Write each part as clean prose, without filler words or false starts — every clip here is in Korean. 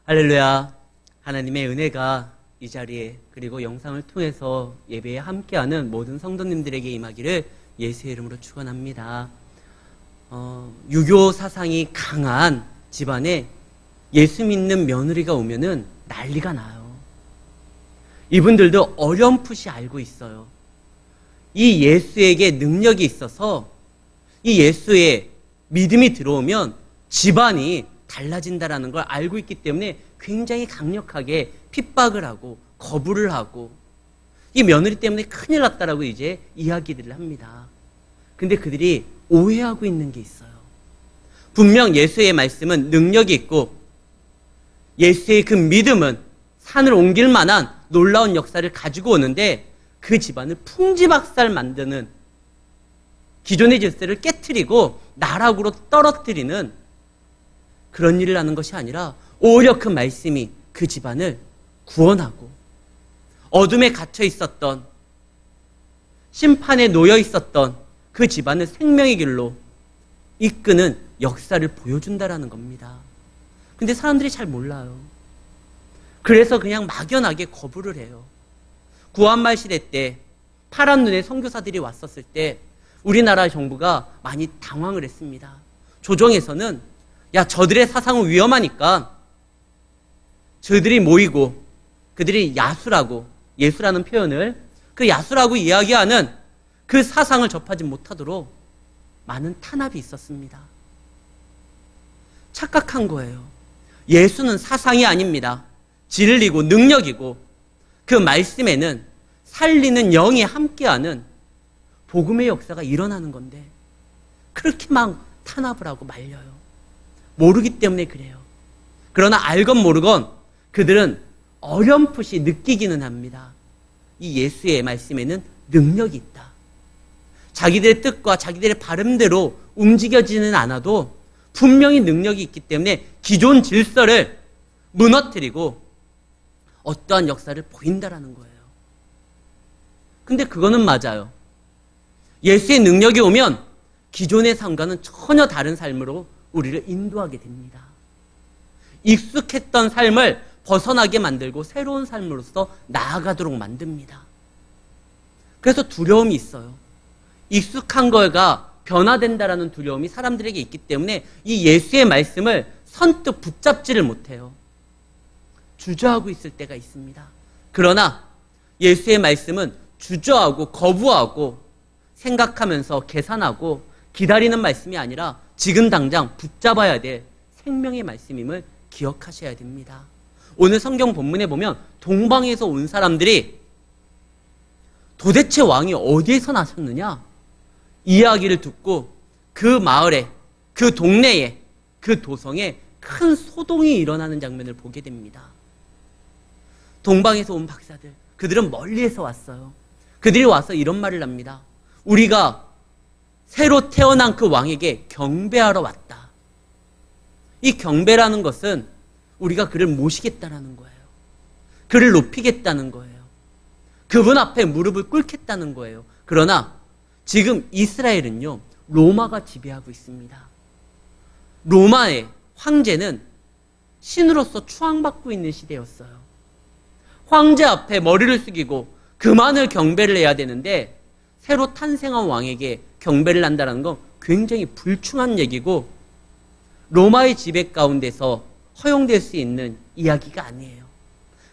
할렐루야. 하나님의 은혜가 이 자리에 그리고 영상을 통해서 예배에 함께하는 모든 성도님들에게 임하기를 예수의 이름으로 축원합니다. 유교 사상이 강한 집안에 예수 믿는 며느리가 오면은 난리가 나요. 이분들도 어렴풋이 알고 있어요. 이 예수에게 능력이 있어서 이 예수의 믿음이 들어오면 집안이 달라진다라는 걸 알고 있기 때문에 굉장히 강력하게 핍박을 하고 거부를 하고 이 며느리 때문에 큰일 났다라고 이제 이야기들을 합니다. 근데 그들이 오해하고 있는 게 있어요. 분명 예수의 말씀은 능력이 있고 예수의 그 믿음은 산을 옮길 만한 놀라운 역사를 가지고 오는데 그 집안을 풍지박살 만드는 기존의 질서를 깨트리고 나락으로 떨어뜨리는 그런 일을 하는 것이 아니라 오히려 그 말씀이 그 집안을 구원하고 어둠에 갇혀 있었던 심판에 놓여 있었던 그 집안을 생명의 길로 이끄는 역사를 보여준다라는 겁니다. 근데 사람들이 잘 몰라요. 그래서 그냥 막연하게 거부를 해요. 구한말 시대 때 파란 눈의 선교사들이 왔었을 때 우리나라 정부가 많이 당황을 했습니다. 조정에서는 야, 저들의 사상은 위험하니까 저들이 모이고 그들이 야수라고, 예수라는 표현을 그 야수라고 이야기하는 그 사상을 접하지 못하도록 많은 탄압이 있었습니다. 착각한 거예요. 예수는 사상이 아닙니다. 진리고 능력이고 그 말씀에는 살리는 영이 함께하는 복음의 역사가 일어나는 건데 그렇게 막 탄압을 하고 말려요. 모르기 때문에 그래요. 그러나 알건 모르건 그들은 어렴풋이 느끼기는 합니다. 이 예수의 말씀에는 능력이 있다. 자기들의 뜻과 자기들의 바람대로 움직여지는 않아도 분명히 능력이 있기 때문에 기존 질서를 무너뜨리고 어떠한 역사를 보인다라는 거예요. 근데 그거는 맞아요. 예수의 능력이 오면 기존의 삶과는 전혀 다른 삶으로 우리를 인도하게 됩니다. 익숙했던 삶을 벗어나게 만들고 새로운 삶으로서 나아가도록 만듭니다. 그래서 두려움이 있어요. 익숙한 거가 변화된다라는 두려움이 사람들에게 있기 때문에 이 예수의 말씀을 선뜻 붙잡지를 못해요. 주저하고 있을 때가 있습니다. 그러나 예수의 말씀은 주저하고 거부하고 생각하면서 계산하고 기다리는 말씀이 아니라 지금 당장 붙잡아야 될 생명의 말씀임을 기억하셔야 됩니다. 오늘 성경 본문에 보면 동방에서 온 사람들이 도대체 왕이 어디에서 나셨느냐? 이야기를 듣고 그 마을에, 그 동네에, 그 도성에 큰 소동이 일어나는 장면을 보게 됩니다. 동방에서 온 박사들, 그들은 멀리에서 왔어요. 그들이 와서 이런 말을 합니다. 우리가 새로 태어난 그 왕에게 경배하러 왔다. 이 경배라는 것은 우리가 그를 모시겠다는 거예요. 그를 높이겠다는 거예요. 그분 앞에 무릎을 꿇겠다는 거예요. 그러나 지금 이스라엘은요, 로마가 지배하고 있습니다. 로마의 황제는 신으로서 추앙받고 있는 시대였어요. 황제 앞에 머리를 숙이고 그만을 경배를 해야 되는데 새로 탄생한 왕에게 경배를 한다는 건 굉장히 불충한 얘기고 로마의 지배 가운데서 허용될 수 있는 이야기가 아니에요.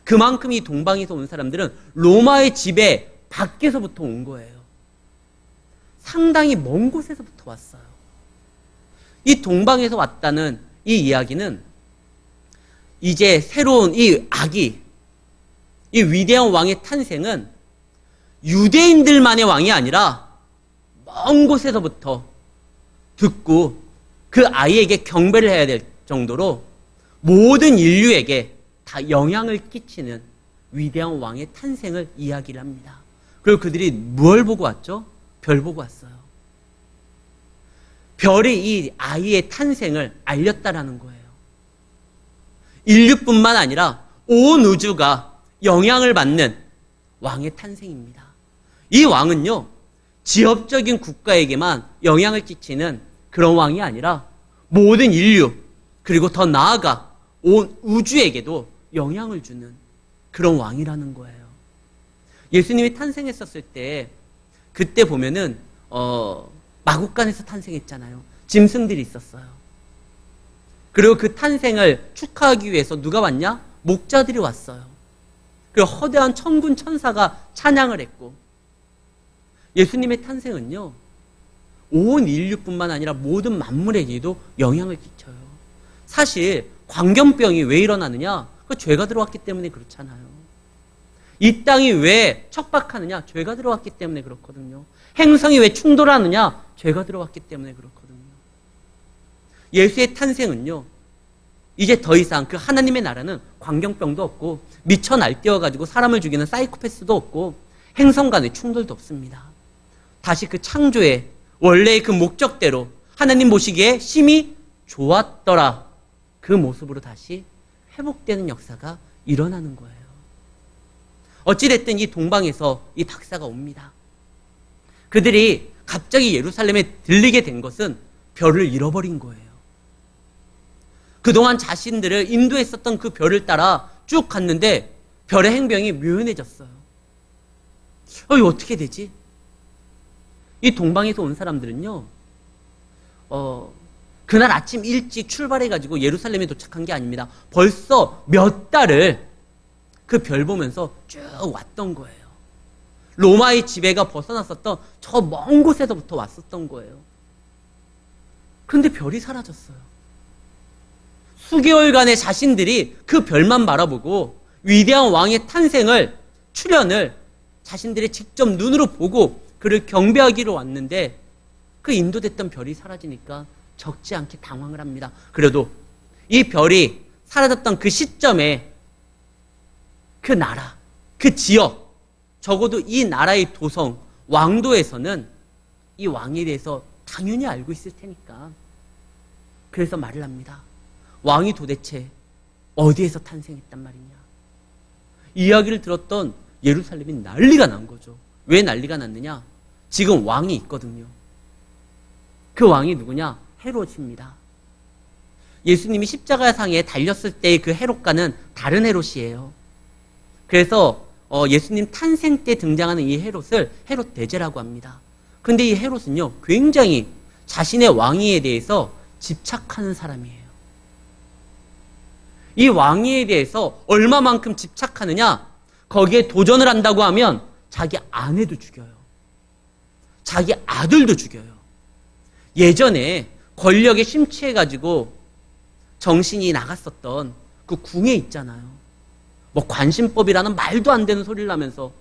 그만큼 이 동방에서 온 사람들은 로마의 지배 밖에서부터 온 거예요. 상당히 먼 곳에서부터 왔어요. 이 동방에서 왔다는 이 이야기는 이제 새로운 이 아기, 이 위대한 왕의 탄생은 유대인들만의 왕이 아니라 먼 곳에서부터 듣고 그 아이에게 경배를 해야 될 정도로 모든 인류에게 다 영향을 끼치는 위대한 왕의 탄생을 이야기를 합니다. 그리고 그들이 뭘 보고 왔죠? 별 보고 왔어요. 별이 이 아이의 탄생을 알렸다라는 거예요. 인류뿐만 아니라 온 우주가 영향을 받는 왕의 탄생입니다. 이 왕은요, 지역적인 국가에게만 영향을 끼치는 그런 왕이 아니라 모든 인류, 그리고 더 나아가 온 우주에게도 영향을 주는 그런 왕이라는 거예요. 예수님이 탄생했었을 때 그때 보면은 마국간에서 탄생했잖아요. 짐승들이 있었어요. 그리고 그 탄생을 축하하기 위해서 누가 왔냐? 목자들이 왔어요. 그리고 허대한 천군 천사가 찬양을 했고, 예수님의 탄생은요, 온 인류뿐만 아니라 모든 만물에게도 영향을 끼쳐요. 사실 광견병이 왜 일어나느냐? 그 죄가 들어왔기 때문에 그렇잖아요. 이 땅이 왜 척박하느냐? 죄가 들어왔기 때문에 그렇거든요. 행성이 왜 충돌하느냐? 죄가 들어왔기 때문에 그렇거든요. 예수의 탄생은요, 이제 더 이상 그 하나님의 나라는 광견병도 없고 미쳐 날뛰어가지고 사람을 죽이는 사이코패스도 없고 행성 간의 충돌도 없습니다. 다시 그 창조의 원래의 그 목적대로 하나님 보시기에 심히 좋았더라, 그 모습으로 다시 회복되는 역사가 일어나는 거예요. 어찌됐든 이 동방에서 이 박사가 옵니다. 그들이 갑자기 예루살렘에 들리게 된 것은 별을 잃어버린 거예요. 그동안 자신들을 인도했었던 그 별을 따라 쭉 갔는데 별의 행병이 묘연해졌어요. 이거 어떻게 되지? 이 동방에서 온 사람들은요, 그날 아침 일찍 출발해가지고 예루살렘에 도착한 게 아닙니다. 벌써 몇 달을 그 별 보면서 쭉 왔던 거예요. 로마의 지배가 벗어났었던 저 먼 곳에서부터 왔었던 거예요. 그런데 별이 사라졌어요. 수개월간의 자신들이 그 별만 바라보고 위대한 왕의 탄생을, 출현을 자신들이 직접 눈으로 보고 그를 경배하기로 왔는데 그 인도됐던 별이 사라지니까 적지 않게 당황을 합니다. 그래도 이 별이 사라졌던 그 시점에 그 나라, 그 지역, 적어도 이 나라의 도성, 왕도에서는 이 왕에 대해서 당연히 알고 있을 테니까 그래서 말을 합니다. 왕이 도대체 어디에서 탄생했단 말이냐. 이야기를 들었던 예루살렘이 난리가 난 거죠. 왜 난리가 났느냐? 지금 왕이 있거든요. 그 왕이 누구냐? 헤롯입니다. 예수님이 십자가상에 달렸을 때의 그 헤롯과는 다른 헤롯이에요. 그래서 예수님 탄생 때 등장하는 이 헤롯을 헤롯 대제라고 합니다. 근데 이 헤롯은요, 굉장히 자신의 왕위에 대해서 집착하는 사람이에요. 이 왕위에 대해서 얼마만큼 집착하느냐? 거기에 도전을 한다고 하면 자기 아내도 죽여요. 자기 아들도 죽여요. 예전에 권력에 심취해가지고 정신이 나갔었던 그 궁에 있잖아요. 뭐 관심법이라는 말도 안 되는 소리를 하면서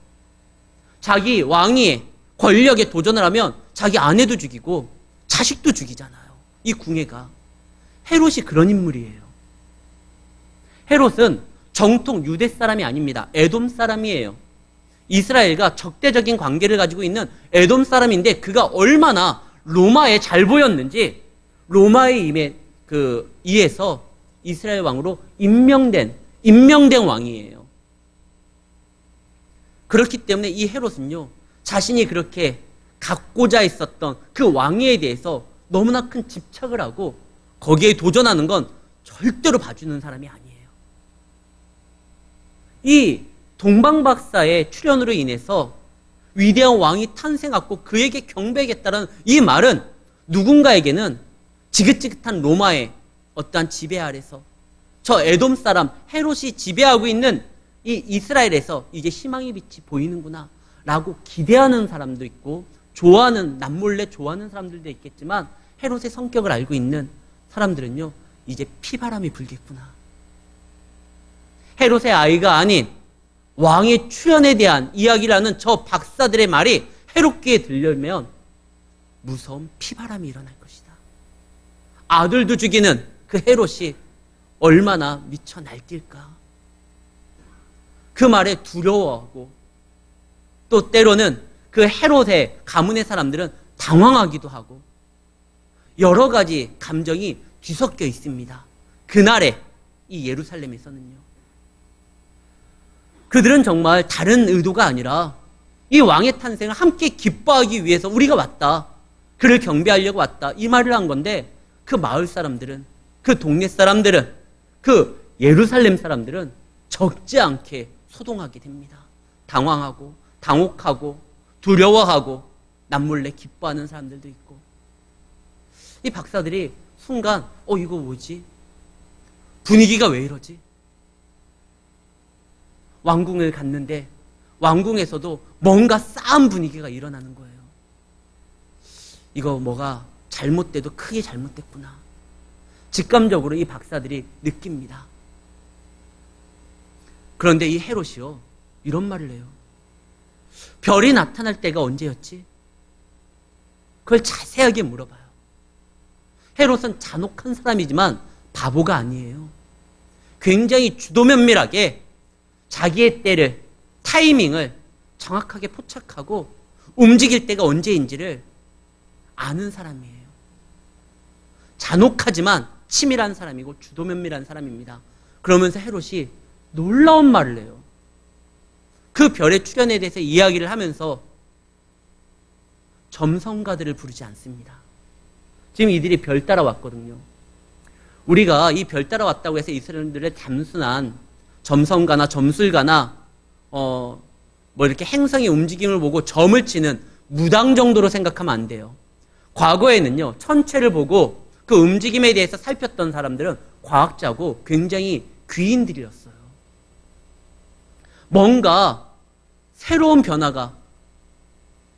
자기 왕위에, 권력에 도전을 하면 자기 아내도 죽이고 자식도 죽이잖아요. 이 궁예가. 헤롯이 그런 인물이에요. 헤롯은 정통 유대 사람이 아닙니다. 에돔 사람이에요. 이스라엘과 적대적인 관계를 가지고 있는 에돔 사람인데 그가 얼마나 로마에 잘 보였는지 로마의 의해서 이스라엘 왕으로 임명된 왕이에요. 그렇기 때문에 이 헤롯은요, 자신이 그렇게 갖고자 했었던 그 왕위에 대해서 너무나 큰 집착을 하고 거기에 도전하는 건 절대로 봐주는 사람이 아니에요. 이 동방박사의 출현으로 인해서 위대한 왕이 탄생하고 그에게 경배하겠다는 이 말은 누군가에게는 지긋지긋한 로마의 어떠한 지배 아래서 저 에돔 사람 헤롯이 지배하고 있는 이 이스라엘에서 이제 희망의 빛이 보이는구나 라고 기대하는 사람도 있고 좋아하는, 남몰래 좋아하는 사람들도 있겠지만 헤롯의 성격을 알고 있는 사람들은요, 이제 피바람이 불겠구나. 헤롯의 아이가 아닌 왕의 출현에 대한 이야기를 하는 저 박사들의 말이 헤롯 귀에 들려면 무서운 피바람이 일어날 것이다. 아들도 죽이는 그 헤롯이 얼마나 미쳐 날뛸까. 그 말에 두려워하고 또 때로는 그 헤롯의 가문의 사람들은 당황하기도 하고 여러 가지 감정이 뒤섞여 있습니다. 그날의 이 예루살렘에서는요. 그들은 정말 다른 의도가 아니라 이 왕의 탄생을 함께 기뻐하기 위해서 우리가 왔다. 그를 경배하려고 왔다. 이 말을 한 건데 그 마을 사람들은, 그 동네 사람들은, 그 예루살렘 사람들은 적지 않게 소동하게 됩니다. 당황하고 당혹하고 두려워하고 남몰래 기뻐하는 사람들도 있고, 이 박사들이 순간 이거 뭐지? 분위기가 왜 이러지? 왕궁을 갔는데 왕궁에서도 뭔가 싸한 분위기가 일어나는 거예요. 이거 뭐가 잘못돼도 크게 잘못됐구나. 직감적으로 이 박사들이 느낍니다. 그런데 이 헤롯이요, 이런 말을 해요. 별이 나타날 때가 언제였지? 그걸 자세하게 물어봐요. 헤롯은 잔혹한 사람이지만 바보가 아니에요. 굉장히 주도면밀하게 자기의 때를, 타이밍을 정확하게 포착하고 움직일 때가 언제인지를 아는 사람이에요. 잔혹하지만 치밀한 사람이고 주도면밀한 사람입니다. 그러면서 헤롯이 놀라운 말을 해요. 그 별의 출현에 대해서 이야기를 하면서 점성가들을 부르지 않습니다. 지금 이들이 별 따라 왔거든요. 우리가 이 별 따라 왔다고 해서 이스라엘들의 단순한 점성가나 점술가나 이렇게 행성의 움직임을 보고 점을 치는 무당 정도로 생각하면 안 돼요. 과거에는요, 천체를 보고 그 움직임에 대해서 살폈던 사람들은 과학자고 굉장히 귀인들이었어요. 뭔가 새로운 변화가,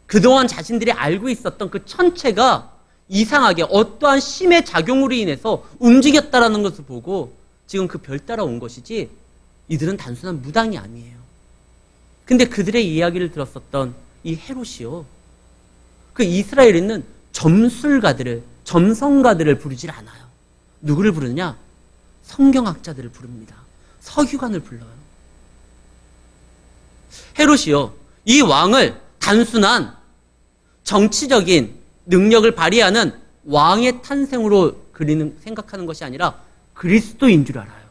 그동안 자신들이 알고 있었던 그 천체가 이상하게 어떠한 심의 작용으로 인해서 움직였다라는 것을 보고 지금 그 별 따라 온 것이지, 이들은 단순한 무당이 아니에요. 근데 그들의 이야기를 들었었던 이 헤롯이요, 그 이스라엘에 있는 점술가들을, 점성가들을 부르질 않아요. 누구를 부르느냐? 성경학자들을 부릅니다. 서기관을 불러요. 헤롯이요, 이 왕을 단순한 정치적인 능력을 발휘하는 왕의 탄생으로 생각하는 것이 아니라 그리스도인 줄 알아요.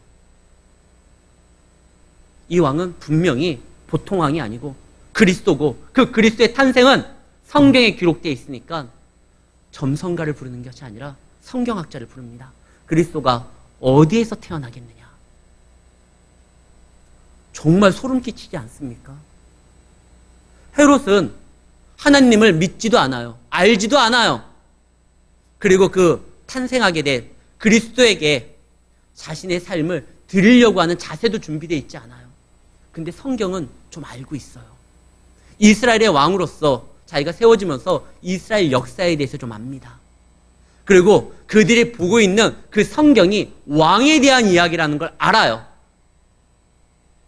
이 왕은 분명히 보통 왕이 아니고 그리스도고, 그 그리스도의 탄생은 성경에 기록되어 있으니까 점성가를 부르는 것이 아니라 성경학자를 부릅니다. 그리스도가 어디에서 태어나겠느냐? 정말 소름 끼치지 않습니까? 헤롯은 하나님을 믿지도 않아요. 알지도 않아요. 그리고 그 탄생하게 된 그리스도에게 자신의 삶을 드리려고 하는 자세도 준비되어 있지 않아요. 근데 성경은 좀 알고 있어요. 이스라엘의 왕으로서 자기가 세워지면서 이스라엘 역사에 대해서 좀 압니다. 그리고 그들이 보고 있는 그 성경이 왕에 대한 이야기라는 걸 알아요.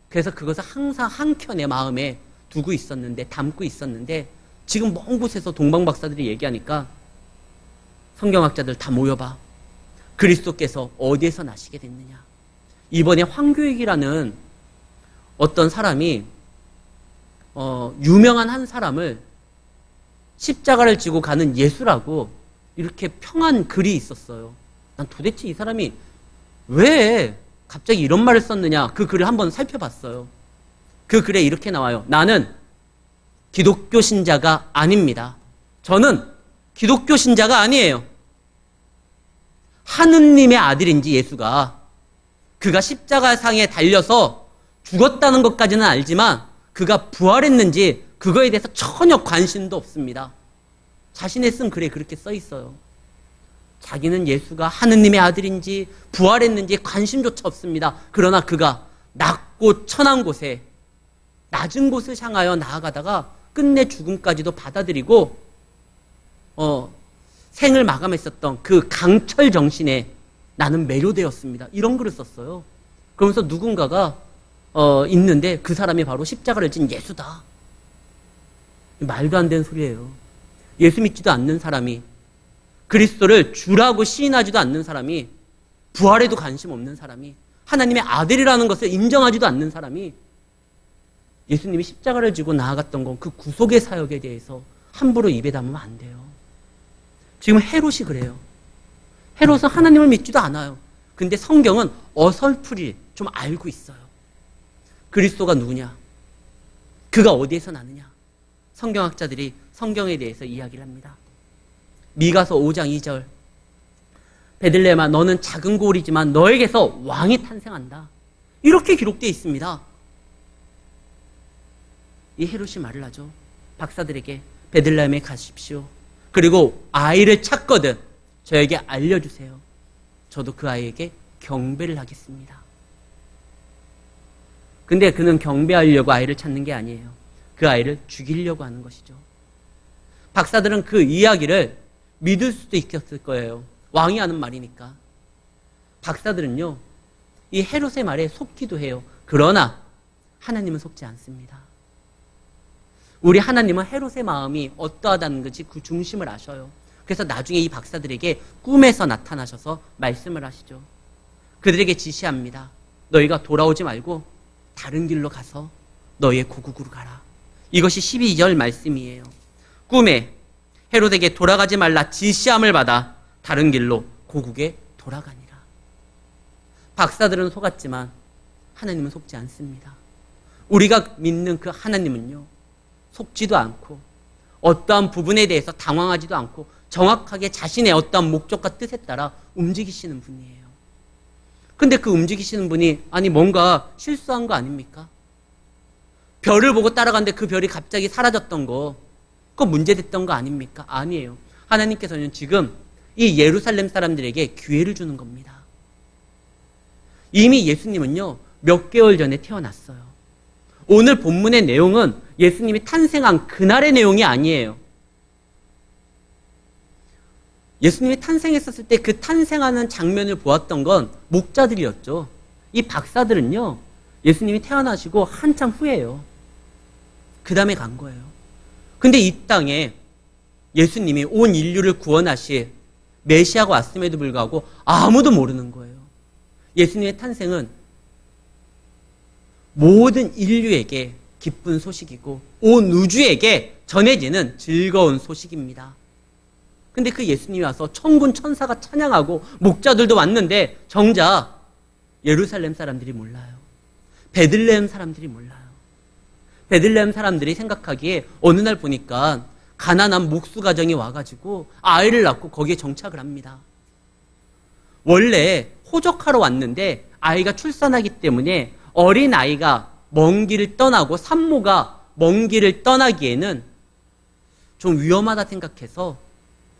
그래서 그것을 항상 한켠에 마음에 두고 있었는데, 담고 있었는데, 지금 먼 곳에서 동방박사들이 얘기하니까 성경학자들 다 모여봐. 그리스도께서 어디에서 나시게 됐느냐? 이번에 황교익이라는 어떤 사람이 유명한 한 사람을 십자가를 지고 가는 예수라고 이렇게 평한 글이 있었어요. 난 도대체 이 사람이 왜 갑자기 이런 말을 썼느냐, 그 글을 한번 살펴봤어요. 그 글에 이렇게 나와요. 나는 기독교 신자가 아닙니다. 저는 기독교 신자가 아니에요. 하느님의 아들인지 예수가, 그가 십자가상에 달려서 죽었다는 것까지는 알지만 그가 부활했는지 그거에 대해서 전혀 관심도 없습니다. 자신의 쓴 글에 그렇게 써 있어요. 자기는 예수가 하느님의 아들인지 부활했는지 관심조차 없습니다. 그러나 그가 낮고 천한 곳에, 낮은 곳을 향하여 나아가다가 끝내 죽음까지도 받아들이고 생을 마감했었던 그 강철 정신에 나는 매료되었습니다. 이런 글을 썼어요. 그러면서 누군가가 있는데 그 사람이 바로 십자가를 진 예수다. 말도 안 되는 소리예요. 예수 믿지도 않는 사람이, 그리스도를 주라고 시인하지도 않는 사람이, 부활에도 관심 없는 사람이, 하나님의 아들이라는 것을 인정하지도 않는 사람이 예수님이 십자가를 지고 나아갔던 건 그 구속의 사역에 대해서 함부로 입에 담으면 안 돼요. 지금 헤롯이 그래요. 헤롯은 하나님을 믿지도 않아요. 근데 성경은 어설프리 좀 알고 있어요. 그리스도가 누구냐? 그가 어디에서 나느냐? 성경학자들이 성경에 대해서 이야기를 합니다. 미가서 5장 2절. 베들레헴아, 너는 작은 고을이지만 너에게서 왕이 탄생한다. 이렇게 기록되어 있습니다. 이 헤롯이 말을 하죠. 박사들에게 베들레헴에 가십시오. 그리고 아이를 찾거든 저에게 알려주세요. 저도 그 아이에게 경배를 하겠습니다. 근데 그는 경배하려고 아이를 찾는 게 아니에요. 그 아이를 죽이려고 하는 것이죠. 박사들은 그 이야기를 믿을 수도 있었을 거예요. 왕이 하는 말이니까. 박사들은요, 이 헤롯의 말에 속기도 해요. 그러나 하나님은 속지 않습니다. 우리 하나님은 헤롯의 마음이 어떠하다는 것이 그 중심을 아셔요. 그래서 나중에 이 박사들에게 꿈에서 나타나셔서 말씀을 하시죠. 그들에게 지시합니다. 너희가 돌아오지 말고 다른 길로 가서 너희의 고국으로 가라. 이것이 12절 말씀이에요. 꿈에 헤롯에게 돌아가지 말라 지시함을 받아 다른 길로 고국에 돌아가니라. 박사들은 속았지만 하나님은 속지 않습니다. 우리가 믿는 그 하나님은요, 속지도 않고 어떠한 부분에 대해서 당황하지도 않고 정확하게 자신의 어떠한 목적과 뜻에 따라 움직이시는 분이에요. 근데 그 움직이시는 분이 아니 뭔가 실수한 거 아닙니까? 별을 보고 따라갔는데 그 별이 갑자기 사라졌던 거, 그거 문제됐던 거 아닙니까? 아니에요. 하나님께서는 지금 이 예루살렘 사람들에게 기회를 주는 겁니다. 이미 예수님은요, 몇 개월 전에 태어났어요. 오늘 본문의 내용은 예수님이 탄생한 그날의 내용이 아니에요. 예수님이 탄생했었을 때 그 탄생하는 장면을 보았던 건 목자들이었죠. 이 박사들은요, 예수님이 태어나시고 한참 후에요. 그 다음에 간 거예요. 근데 이 땅에 예수님이 온 인류를 구원하실 메시아가 왔음에도 불구하고 아무도 모르는 거예요. 예수님의 탄생은 모든 인류에게 기쁜 소식이고 온 우주에게 전해지는 즐거운 소식입니다. 근데 그 예수님이 와서 천군 천사가 찬양하고 목자들도 왔는데 정작 예루살렘 사람들이 몰라요. 베들레헴 사람들이 몰라요. 베들레헴 사람들이 생각하기에 어느 날 보니까 가난한 목수 가정이 와가지고 아이를 낳고 거기에 정착을 합니다. 원래 호적하러 왔는데 아이가 출산하기 때문에 어린 아이가 먼 길을 떠나고 산모가 먼 길을 떠나기에는 좀 위험하다 생각해서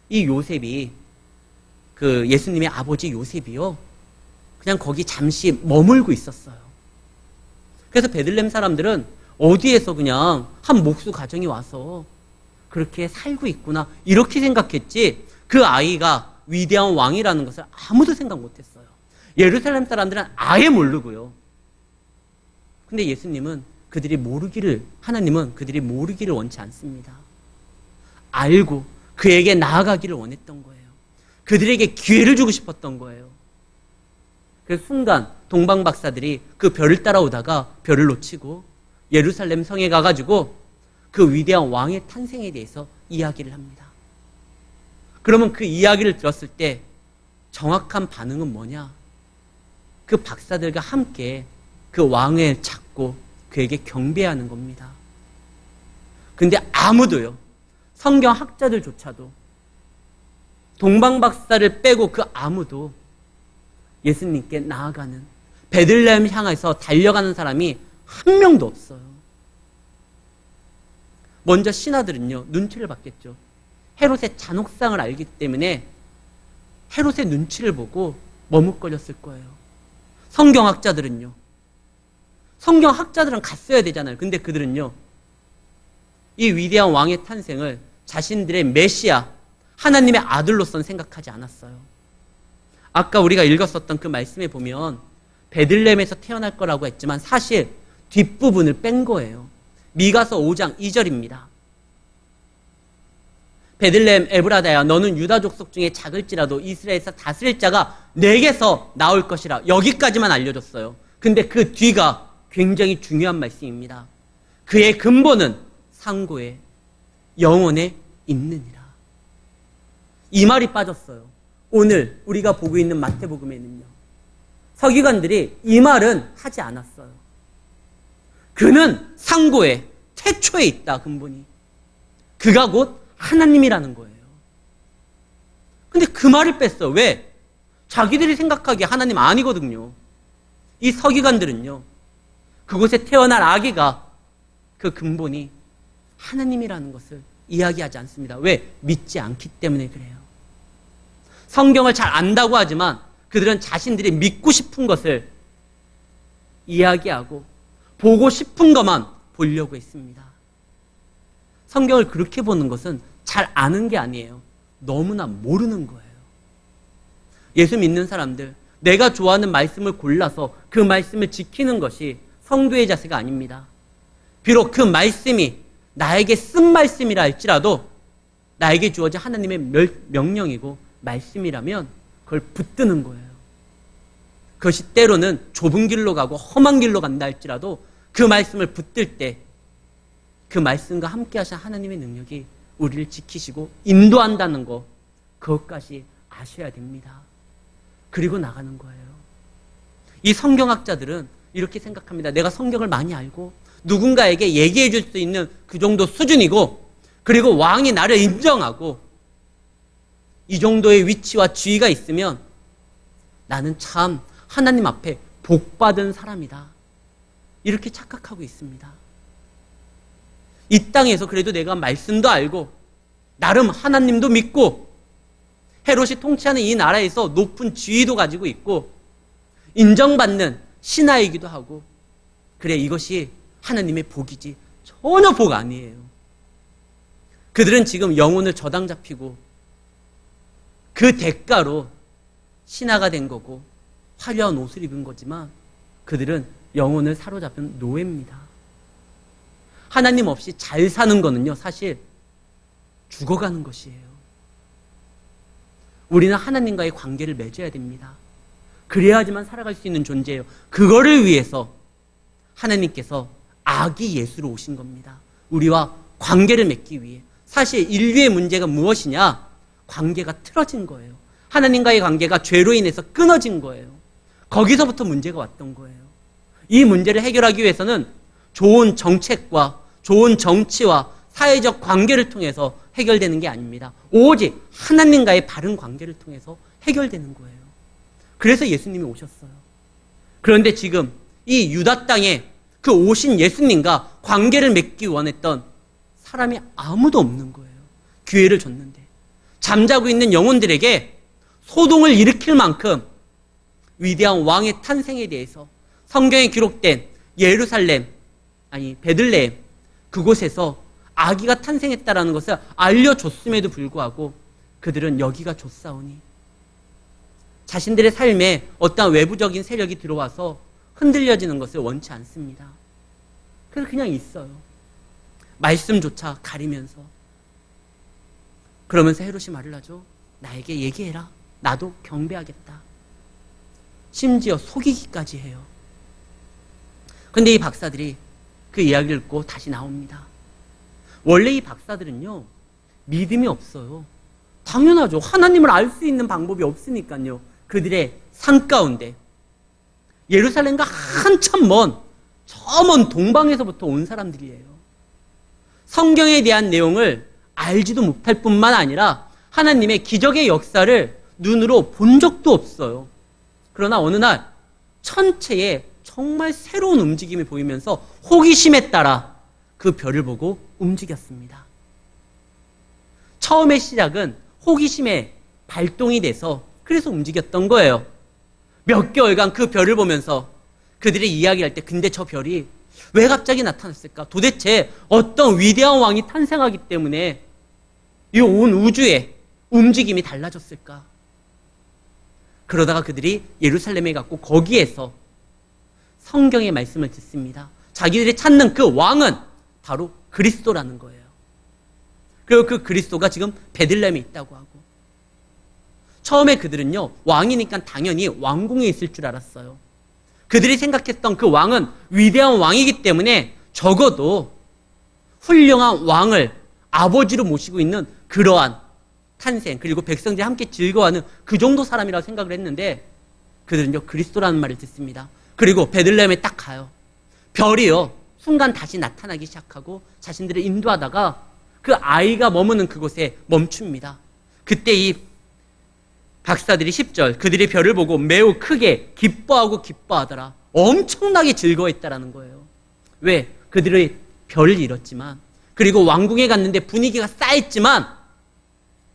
이 요셉이, 그 예수님의 아버지 요셉이요, 그냥 거기 잠시 머물고 있었어요. 그래서 베들레헴 사람들은 어디에서 그냥 한 목수 가정이 와서 그렇게 살고 있구나 이렇게 생각했지, 그 아이가 위대한 왕이라는 것을 아무도 생각 못했어요. 예루살렘 사람들은 아예 모르고요. 근데 예수님은 하나님은 그들이 모르기를 원치 않습니다. 알고 그에게 나아가기를 원했던 거예요. 그들에게 기회를 주고 싶었던 거예요. 그래서 순간 동방 박사들이 그 별을 따라오다가 별을 놓치고 예루살렘 성에 가가지고 그 위대한 왕의 탄생에 대해서 이야기를 합니다. 그러면 그 이야기를 들었을 때 정확한 반응은 뭐냐? 그 박사들과 함께 그 왕을 찾고 그에게 경배하는 겁니다. 근데 아무도요, 성경 학자들조차도, 동방 박사를 빼고 그 아무도 예수님께 나아가는, 베들레헴 향해서 달려가는 사람이 한 명도 없어요. 먼저 신하들은요, 눈치를 봤겠죠. 헤롯의 잔혹상을 알기 때문에 헤롯의 눈치를 보고 머뭇거렸을 거예요. 성경학자들은 갔어야 되잖아요. 근데 그들은요, 이 위대한 왕의 탄생을 자신들의 메시아, 하나님의 아들로서는 생각하지 않았어요. 아까 우리가 읽었었던 그 말씀에 보면 베들레헴에서 태어날 거라고 했지만 사실 뒷부분을 뺀 거예요. 미가서 5장 2절입니다. 베들레헴 에브라다야, 너는 유다 족속 중에 작을지라도 이스라엘에서 다스릴 자가 내게서 나올 것이라. 여기까지만 알려줬어요. 근데 그 뒤가 굉장히 중요한 말씀입니다. 그의 근본은 상고에 영원에 있느니라. 이 말이 빠졌어요. 오늘 우리가 보고 있는 마태복음에는요, 서기관들이 이 말은 하지 않았어요. 그는 상고에, 태초에 있다, 근본이. 그가 곧 하나님이라는 거예요. 근데 그 말을 뺐어. 왜? 자기들이 생각하기에 하나님 아니거든요. 이 서기관들은요, 그곳에 태어난 아기가 그 근본이 하나님이라는 것을 이야기하지 않습니다. 왜? 믿지 않기 때문에 그래요. 성경을 잘 안다고 하지만 그들은 자신들이 믿고 싶은 것을 이야기하고 보고 싶은 것만 보려고 했습니다. 성경을 그렇게 보는 것은 잘 아는 게 아니에요. 너무나 모르는 거예요. 예수 믿는 사람들, 내가 좋아하는 말씀을 골라서 그 말씀을 지키는 것이 성도의 자세가 아닙니다. 비록 그 말씀이 나에게 쓴 말씀이라 할지라도 나에게 주어진 하나님의 명령이고 말씀이라면 그걸 붙드는 거예요. 그것이 때로는 좁은 길로 가고 험한 길로 간다 할지라도 그 말씀을 붙들 때 그 말씀과 함께 하신 하나님의 능력이 우리를 지키시고 인도한다는 것, 그것까지 아셔야 됩니다. 그리고 나가는 거예요. 이 성경학자들은 이렇게 생각합니다. 내가 성경을 많이 알고 누군가에게 얘기해 줄 수 있는 그 정도 수준이고, 그리고 왕이 나를 인정하고 이 정도의 위치와 지위가 있으면 나는 참 하나님 앞에 복받은 사람이다. 이렇게 착각하고 있습니다. 이 땅에서 그래도 내가 말씀도 알고 나름 하나님도 믿고 헤롯이 통치하는 이 나라에서 높은 지위도 가지고 있고 인정받는 신하이기도 하고, 그래, 이것이 하나님의 복이지 전혀 복 아니에요. 그들은 지금 영혼을 저당 잡히고 그 대가로 신하가 된 거고 화려한 옷을 입은 거지만 그들은 영혼을 사로잡은 노예입니다. 하나님 없이 잘 사는 거는요, 사실 죽어가는 것이에요. 우리는 하나님과의 관계를 맺어야 됩니다. 그래야지만 살아갈 수 있는 존재예요. 그거를 위해서 하나님께서 아기 예수로 오신 겁니다. 우리와 관계를 맺기 위해. 사실 인류의 문제가 무엇이냐? 관계가 틀어진 거예요. 하나님과의 관계가 죄로 인해서 끊어진 거예요. 거기서부터 문제가 왔던 거예요. 이 문제를 해결하기 위해서는 좋은 정책과 좋은 정치와 사회적 관계를 통해서 해결되는 게 아닙니다. 오직 하나님과의 바른 관계를 통해서 해결되는 거예요. 그래서 예수님이 오셨어요. 그런데 지금 이 유다 땅에 그 오신 예수님과 관계를 맺기 원했던 사람이 아무도 없는 거예요. 기회를 줬는데 잠자고 있는 영혼들에게 소동을 일으킬 만큼 위대한 왕의 탄생에 대해서 성경에 기록된 예루살렘, 베들레헴, 그곳에서 아기가 탄생했다라는 것을 알려줬음에도 불구하고 그들은 여기가 좋사오니 자신들의 삶에 어떠한 외부적인 세력이 들어와서 흔들려지는 것을 원치 않습니다. 그래서 그냥 있어요. 말씀조차 가리면서. 그러면서 헤롯이 말을 하죠. 나에게 얘기해라. 나도 경배하겠다. 심지어 속이기까지 해요. 근데 이 박사들이 그 이야기를 읽고 다시 나옵니다. 원래 이 박사들은요, 믿음이 없어요. 당연하죠. 하나님을 알 수 있는 방법이 없으니까요. 그들의 산 가운데 예루살렘과 한참 먼, 저 먼 동방에서부터 온 사람들이에요. 성경에 대한 내용을 알지도 못할 뿐만 아니라 하나님의 기적의 역사를 눈으로 본 적도 없어요. 그러나 어느 날 천체에 정말 새로운 움직임이 보이면서 호기심에 따라 그 별을 보고 움직였습니다. 처음의 시작은 호기심에 발동이 돼서 그래서 움직였던 거예요. 몇 개월간 그 별을 보면서 그들이 이야기할 때 근데 저 별이 왜 갑자기 나타났을까? 도대체 어떤 위대한 왕이 탄생하기 때문에 이 온 우주의 움직임이 달라졌을까? 그러다가 그들이 예루살렘에 갔고 거기에서 성경의 말씀을 듣습니다. 자기들이 찾는 그 왕은 바로 그리스도라는 거예요. 그리고 그 그리스도가 지금 베들레헴에 있다고 하고, 처음에 그들은요, 왕이니까 당연히 왕궁에 있을 줄 알았어요. 그들이 생각했던 그 왕은 위대한 왕이기 때문에 적어도 훌륭한 왕을 아버지로 모시고 있는 그러한 탄생, 그리고 백성들이 함께 즐거워하는 그 정도 사람이라고 생각을 했는데 그들은요, 그리스도라는 말을 듣습니다. 그리고 베들레헴에 딱 가요. 별이요, 순간 다시 나타나기 시작하고 자신들을 인도하다가 그 아이가 머무는 그곳에 멈춥니다. 그때 이 박사들이 10절, 그들이 별을 보고 매우 크게 기뻐하고 기뻐하더라. 엄청나게 즐거워했다라는 거예요. 왜? 그들의 별을 잃었지만, 그리고 왕궁에 갔는데 분위기가 싸했지만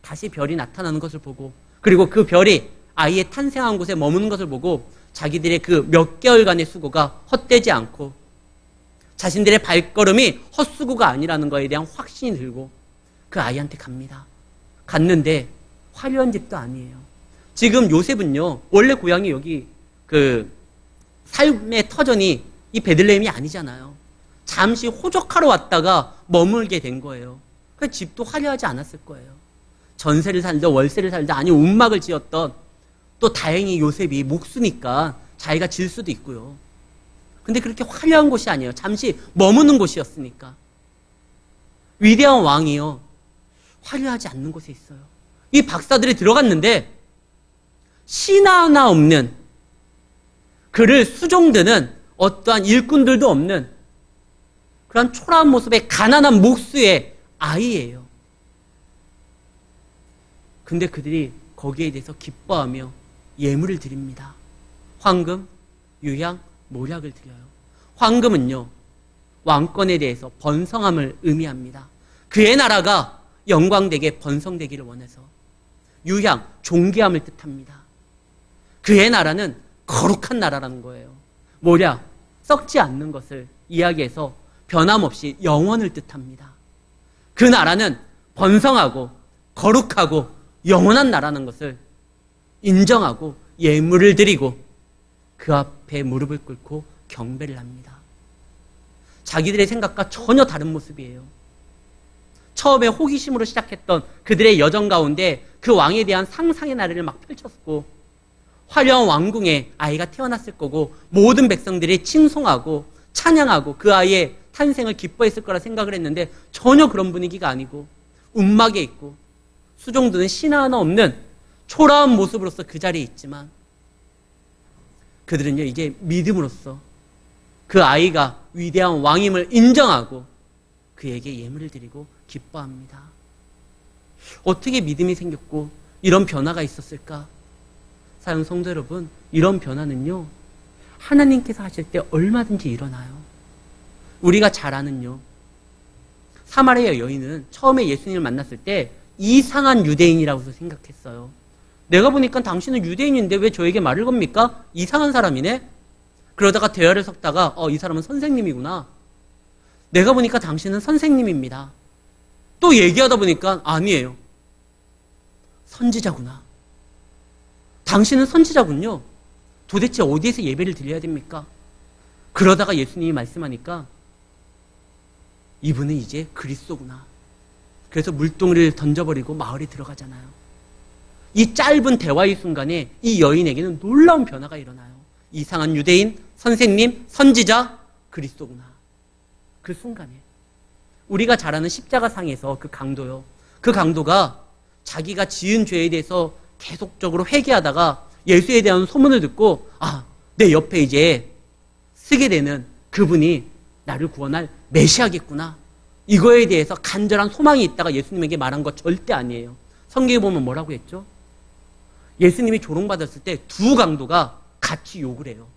다시 별이 나타나는 것을 보고, 그리고 그 별이 아이의 탄생한 곳에 머무는 것을 보고 자기들의 그 몇 개월간의 수고가 헛되지 않고 자신들의 발걸음이 헛수고가 아니라는 것에 대한 확신이 들고 그 아이한테 갑니다. 갔는데 화려한 집도 아니에요. 지금 요셉은요, 원래 고향이 여기 그 삶의 터전이 이 베들레헴이 아니잖아요. 잠시 호적하러 왔다가 머물게 된 거예요. 그 집도 화려하지 않았을 거예요. 전세를 살든 월세를 살든 아니 움막을 지었던, 또 다행히 요셉이 목수니까 자기가 질 수도 있고요. 근데 그렇게 화려한 곳이 아니에요. 잠시 머무는 곳이었으니까. 위대한 왕이요, 화려하지 않는 곳에 있어요. 이 박사들이 들어갔는데 신하 하나 없는, 그를 수종드는 어떠한 일꾼들도 없는 그런 초라한 모습의 가난한 목수의 아이예요. 근데 그들이 거기에 대해서 기뻐하며 예물을 드립니다. 황금, 유향, 모략을 드려요. 황금은요, 왕권에 대해서 번성함을 의미합니다. 그의 나라가 영광되게 번성되기를 원해서. 유향, 존귀함을 뜻합니다. 그의 나라는 거룩한 나라라는 거예요. 모략, 썩지 않는 것을 이야기해서 변함없이 영원을 뜻합니다. 그 나라는 번성하고 거룩하고 영원한 나라는 것을 인정하고 예물을 드리고 그 앞에 무릎을 꿇고 경배를 합니다. 자기들의 생각과 전혀 다른 모습이에요. 처음에 호기심으로 시작했던 그들의 여정 가운데 그 왕에 대한 상상의 나래를 막 펼쳤고, 화려한 왕궁에 아이가 태어났을 거고 모든 백성들이 칭송하고 찬양하고 그 아이의 탄생을 기뻐했을 거라 생각을 했는데 전혀 그런 분위기가 아니고, 움막에 있고 수종드는 신하 하나 없는 초라한 모습으로서 그 자리에 있지만, 그들은요 이제 믿음으로써 그 아이가 위대한 왕임을 인정하고 그에게 예물을 드리고 기뻐합니다. 어떻게 믿음이 생겼고 이런 변화가 있었을까? 사랑 성도 여러분, 이런 변화는요 하나님께서 하실 때 얼마든지 일어나요. 우리가 잘 아는요, 사마리아 여인은 처음에 예수님을 만났을 때 이상한 유대인이라고 생각했어요. 내가 보니까 당신은 유대인인데 왜 저에게 말을 겁니까? 이상한 사람이네? 그러다가 대화를 섞다가 이 사람은 선생님이구나. 내가 보니까 당신은 선생님입니다. 또 얘기하다 보니까 아니에요. 선지자구나. 당신은 선지자군요. 도대체 어디에서 예배를 드려야 됩니까? 그러다가 예수님이 말씀하니까 이분은 이제 그리스도구나. 그래서 물동이를 던져버리고 마을에 들어가잖아요. 이 짧은 대화의 순간에 이 여인에게는 놀라운 변화가 일어나요. 이상한 유대인, 선생님, 선지자, 그리스도구나. 그 순간에 우리가 잘 아는 십자가상에서 그 강도요, 그 강도가 자기가 지은 죄에 대해서 계속적으로 회개하다가 예수에 대한 소문을 듣고 내 옆에 이제 쓰게 되는 그분이 나를 구원할 메시아겠구나, 이거에 대해서 간절한 소망이 있다가 예수님에게 말한 것 절대 아니에요. 성경에 보면 뭐라고 했죠? 예수님이 조롱받았을 때 두 강도가 같이 욕을 해요.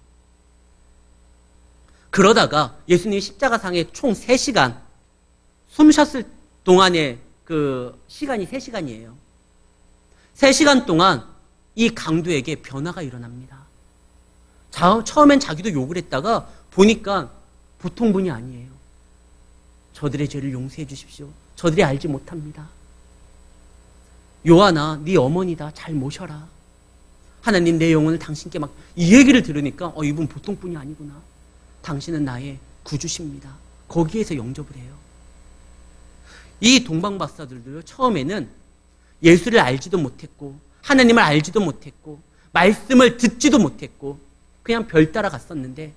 그러다가 예수님이 십자가상에 총 3시간 숨 쉬었을 동안의 그 시간이 3시간이에요. 3시간 동안 이 강도에게 변화가 일어납니다. 처음엔 자기도 욕을 했다가 보니까 보통 분이 아니에요. 저들의 죄를 용서해 주십시오. 저들이 알지 못합니다. 요한아, 네 어머니다. 잘 모셔라. 하나님, 내 영혼을 당신께 막 이 얘기를 들으니까 이분 보통 분이 아니구나. 당신은 나의 구주십니다. 거기에서 영접을 해요. 이 동방박사들도 처음에는 예수를 알지도 못했고 하나님을 알지도 못했고 말씀을 듣지도 못했고 그냥 별 따라 갔었는데,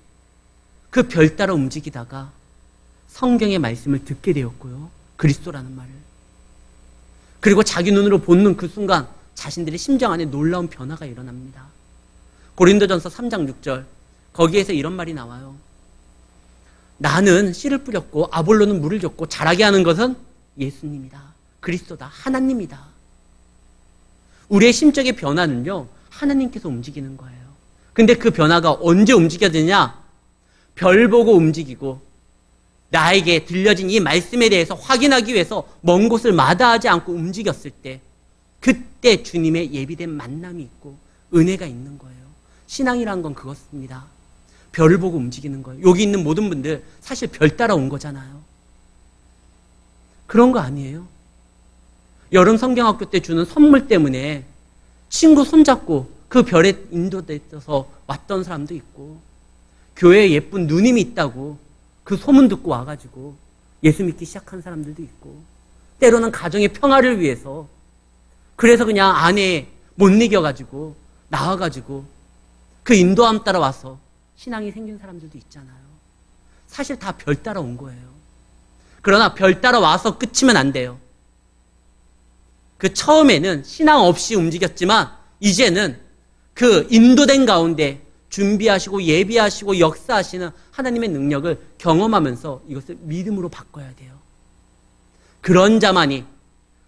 그 별 따라 움직이다가 성경의 말씀을 듣게 되었고요. 그리스도라는 말을. 그리고 자기 눈으로 보는 그 순간 자신들의 심정 안에 놀라운 변화가 일어납니다. 고린도전서 3장 6절, 거기에서 이런 말이 나와요. 나는 씨를 뿌렸고 아볼로는 물을 줬고 자라게 하는 것은 예수님이다. 그리스도다. 하나님이다. 우리의 심적의 변화는요, 하나님께서 움직이는 거예요. 근데 그 변화가 언제 움직여지냐? 별 보고 움직이고 나에게 들려진 이 말씀에 대해서 확인하기 위해서 먼 곳을 마다하지 않고 움직였을 때, 그때 주님의 예비된 만남이 있고 은혜가 있는 거예요. 신앙이란 건 그것입니다. 별을 보고 움직이는 거예요. 여기 있는 모든 분들 사실 별 따라온 거잖아요. 그런 거 아니에요? 여름 성경학교 때 주는 선물 때문에 친구 손잡고 그 별에 인도돼서 왔던 사람도 있고, 교회에 예쁜 누님이 있다고 그 소문 듣고 와가지고 예수 믿기 시작한 사람들도 있고, 때로는 가정의 평화를 위해서 그래서 그냥 아내 못 이겨가지고 나와가지고 그 인도함 따라 와서 신앙이 생긴 사람들도 있잖아요. 사실 다 별 따라 온 거예요. 그러나 별 따라 와서 끝이면 안 돼요. 그 처음에는 신앙 없이 움직였지만 이제는 그 인도된 가운데 준비하시고 예비하시고 역사하시는 하나님의 능력을 경험하면서 이것을 믿음으로 바꿔야 돼요. 그런 자만이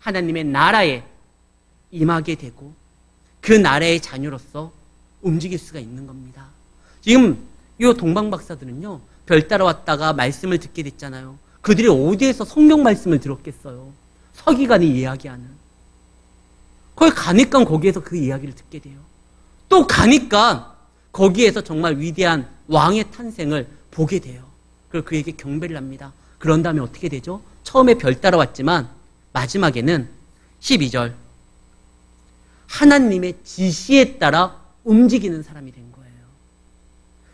하나님의 나라에 임하게 되고 그 나라의 자녀로서 움직일 수가 있는 겁니다. 지금 이 동방박사들은요, 별 따라왔다가 말씀을 듣게 됐잖아요. 그들이 어디에서 성경 말씀을 들었겠어요? 서기관이 이야기하는. 거기 가니까 거기에서 그 이야기를 듣게 돼요. 또 가니까 거기에서 정말 위대한 왕의 탄생을 보게 돼요. 그리고 그에게 경배를 합니다. 그런 다음에 어떻게 되죠? 처음에 별 따라왔지만 마지막에는 12절 하나님의 지시에 따라 움직이는 사람이 된 거예요.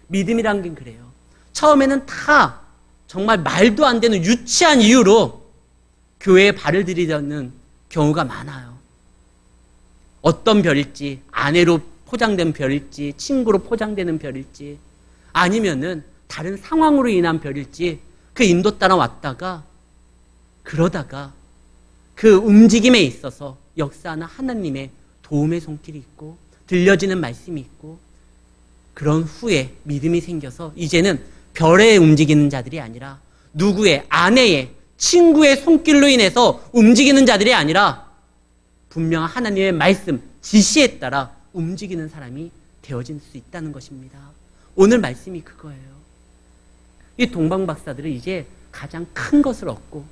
믿음이란 게 그래요. 처음에는 다 정말 말도 안 되는 유치한 이유로 교회에 발을 들이려는 경우가 많아요. 어떤 별일지, 아내로 포장된 별일지, 친구로 포장되는 별일지, 아니면은 다른 상황으로 인한 별일지, 그 인도 따라 왔다가 그러다가 그 움직임에 있어서 역사하는 하나님의 도움의 손길이 있고 들려지는 말씀이 있고, 그런 후에 믿음이 생겨서 이제는 별에 움직이는 자들이 아니라 누구의 아내의 친구의 손길로 인해서 움직이는 자들이 아니라 분명한 하나님의 말씀 지시에 따라 움직이는 사람이 되어질 수 있다는 것입니다. 오늘 말씀이 그거예요. 이 동방박사들은 이제 가장 큰 것을 얻고,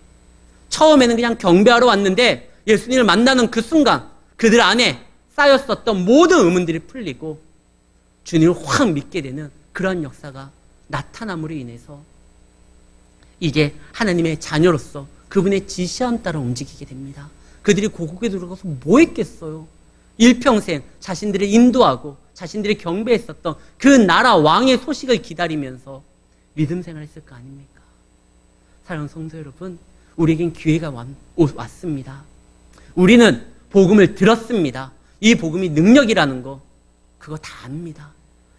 처음에는 그냥 경배하러 왔는데 예수님을 만나는 그 순간 그들 안에 쌓였었던 모든 의문들이 풀리고 주님을 확 믿게 되는 그러한 역사가 나타남으로 인해서 이제 하나님의 자녀로서 그분의 지시함 따라 움직이게 됩니다. 그들이 고국에 들어가서 뭐 했겠어요? 일평생 자신들을 인도하고 자신들이 경배했었던 그 나라 왕의 소식을 기다리면서 믿음 생활했을 거 아닙니까? 사랑하는 성도 여러분, 우리에겐 기회가 왔습니다. 우리는 복음을 들었습니다. 이 복음이 능력이라는 거, 그거 다 압니다.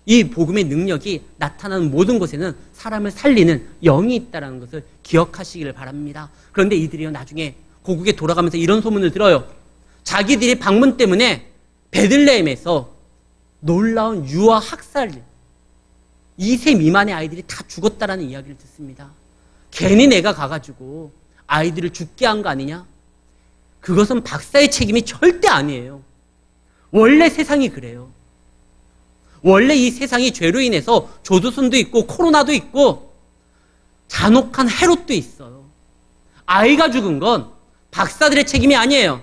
이 복음의 능력이 나타나는 모든 곳에는 사람을 살리는 영이 있다는 것을 기억하시기를 바랍니다. 그런데 이들이요, 나중에 고국에 돌아가면서 이런 소문을 들어요. 자기들이 방문 때문에 베들레헴에서 놀라운 유아 학살, 2세 미만의 아이들이 다 죽었다라는 이야기를 듣습니다. 괜히 내가 가가지고 아이들을 죽게 한 거 아니냐? 그것은 박사의 책임이 절대 아니에요. 원래 세상이 그래요. 원래 이 세상이 죄로 인해서 조두순도 있고 코로나도 있고 잔혹한 헤롯도 있어요. 아이가 죽은 건 박사들의 책임이 아니에요.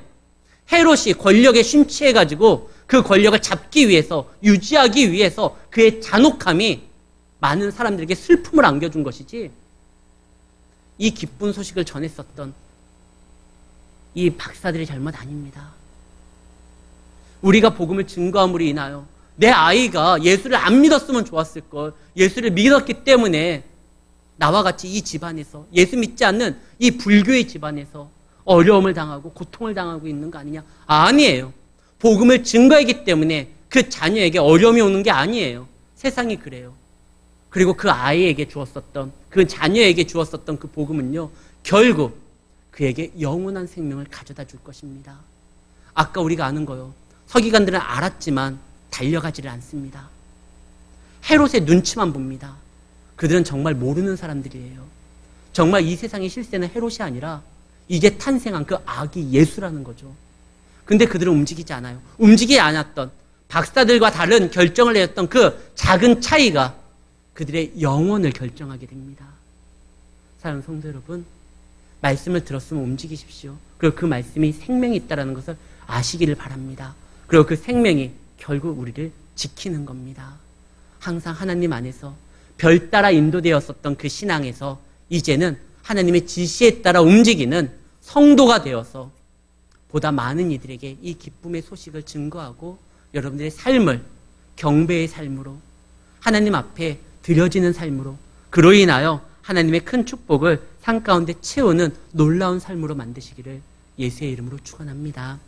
헤롯이 권력에 심취해가지고 그 권력을 잡기 위해서, 유지하기 위해서 그의 잔혹함이 많은 사람들에게 슬픔을 안겨준 것이지, 이 기쁜 소식을 전했었던 이 박사들의 잘못 아닙니다. 우리가 복음을 증거함으로 인하여 내 아이가 예수를 안 믿었으면 좋았을 걸, 예수를 믿었기 때문에 나와 같이 이 집안에서, 예수 믿지 않는 이 불교의 집안에서 어려움을 당하고 고통을 당하고 있는 거 아니냐? 아니에요. 복음을 증거하기 때문에 그 자녀에게 어려움이 오는 게 아니에요. 세상이 그래요. 그리고 그 아이에게 주었었던, 그 자녀에게 주었었던 그 복음은요, 결국 그에게 영원한 생명을 가져다 줄 것입니다. 아까 우리가 아는 거요. 서기관들은 알았지만 달려가지를 않습니다. 헤롯의 눈치만 봅니다. 그들은 정말 모르는 사람들이에요. 정말 이 세상의 실세는 헤롯이 아니라 이제 탄생한 그 아기 예수라는 거죠. 근데 그들은 움직이지 않아요. 움직이지 않았던 박사들과 다른 결정을 내렸던 그 작은 차이가 그들의 영혼을 결정하게 됩니다. 사랑하는 성도 여러분, 말씀을 들었으면 움직이십시오. 그리고 그 말씀이 생명이 있다는 것을 아시기를 바랍니다. 그리고 그 생명이 결국 우리를 지키는 겁니다. 항상 하나님 안에서 별 따라 인도되었었던 그 신앙에서 이제는 하나님의 지시에 따라 움직이는 성도가 되어서 보다 많은 이들에게 이 기쁨의 소식을 증거하고 여러분들의 삶을 경배의 삶으로 하나님 앞에 드려지는 삶으로 그로 인하여 하나님의 큰 축복을 삶 가운데 채우는 놀라운 삶으로 만드시기를 예수의 이름으로 축원합니다.